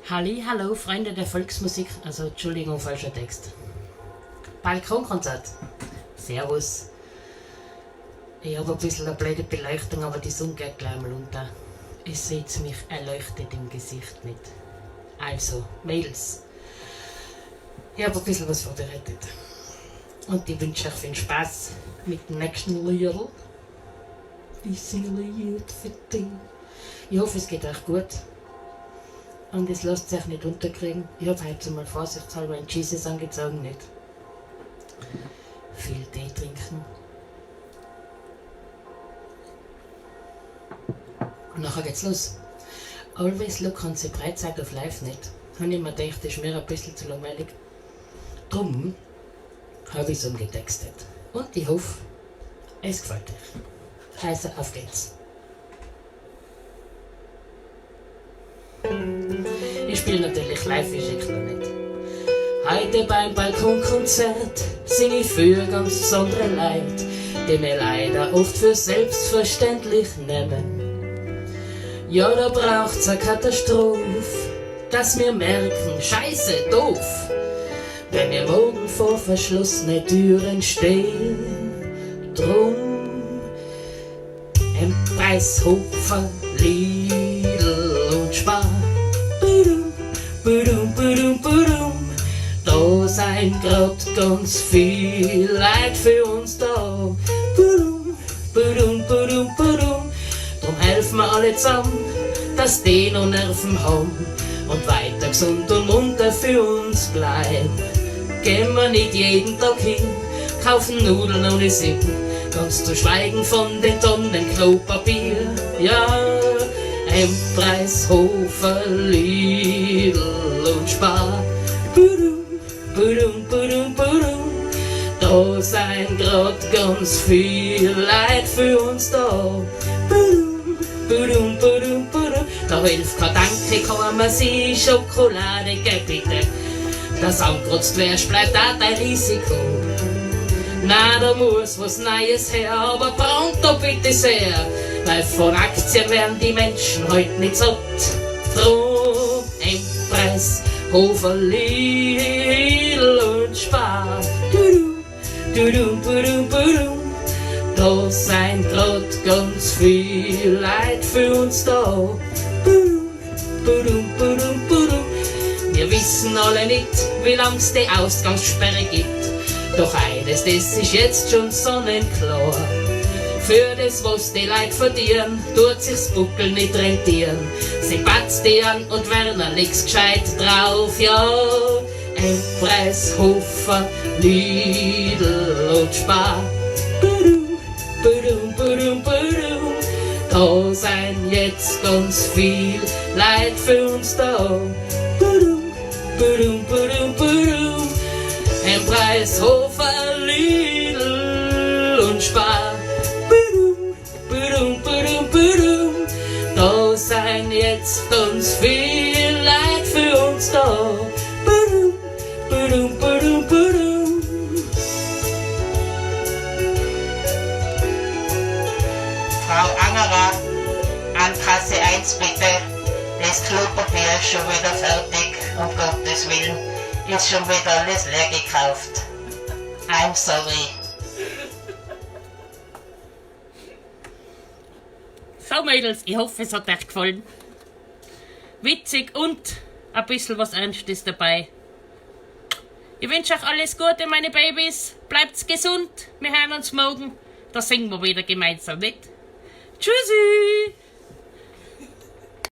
Halli, hallo, Freunde der Volksmusik, also Entschuldigung, falscher Text. Balkonkonzert. Servus. Ich habe ein bisschen eine blöde Beleuchtung, aber die Sonne geht gleich mal unter. Ihr seht mich erleuchtet im Gesicht nicht. Also, Mädels. Ich habe ein bisschen was vorbereitet. Und ich wünsche euch viel Spaß mit dem nächsten Liedl. Ich singe ein Lied für dich. Ich hoffe, es geht euch gut. Und es lasst euch nicht unterkriegen. Ich habe heute mal vorsichtshalber ein Jesus angezogen, nicht? Viel Tee trinken. Und nachher geht's los. Always look on the bright side of life, nicht? Habe ich mir gedacht, das ist mir ein bisschen zu langweilig. Drum habe ich es umgetextet. Und ich hoffe, es gefällt euch. Also, auf geht's. Ich spiele natürlich live, ist ja klar nicht. Heute beim Balkonkonzert sing ich für ganz besondere Leute, die mir leider oft für selbstverständlich nehmen. Ja, da braucht's eine Katastrophe, dass wir merken, scheiße, doof, wenn wir morgen vor verschlossene Türen stehen. Drum im Preishofer, Lidl und Spar. Budum, budum, budum. Da sind grad ganz viel Leid für uns da. Budum, budum, budum, budum. Drum helfen wir alle zusammen, dass die noch Nerven haben und weiter gesund und munter für uns bleiben. Gehen wir nicht jeden Tag hin, kaufen Nudeln ohne Sinn, ganz zu schweigen von den Tonnen Klopapier. Ja, im Preishofer, Lidl und Spar. Budum, budum, budum, budum. Da sind grad ganz viel Leid für uns da. Budum, budum, budum, budum. Da hilft kein Danke, kann man sich Schokolade geben, bitte. Das angerotzt wärst, bleibt auch dein Risiko. Na, da muss was Neues her, aber pronto bitte sehr, weil von Aktien werden die Menschen heute nicht satt. Drum im Preishofer, Lidl und Spar. Dudum, dudum, budum, budum. Da sind grad ganz viel Leid für uns da. Budum, budum, budum, budum. Wir wissen alle nicht, wie lang's die Ausgangssperre gibt. Doch eines, das ist jetzt schon sonnenklar. Für das, was die Leute verdienen, tut sich's Buckel nicht rentieren. Sie patzt die an und Werner legt's gescheit drauf, ja. Ein Preishofer, Lidl und Spar. Budum, budum, budum, budum. Da sind jetzt ganz viel Leid für uns da. Budum, budum, budum, budum. Ein Preishofer, Lidl und Spar. Budum, budum, budum, budum. Da sind jetzt ganz viel Leid für uns da. Budum, budum, budum, budum. Frau Angerer, an Kasse 1 bitte. Das Klopapier ist schon wieder fertig, um Gottes Willen. Ist schon wieder alles leer gekauft. I'm sorry. So Mädels, ich hoffe, es hat euch gefallen. Witzig und ein bisschen was Ernstes dabei. Ich wünsche euch alles Gute, meine Babys. Bleibt gesund. Wir hören uns morgen. Da singen wir wieder gemeinsam, nicht? Tschüssi!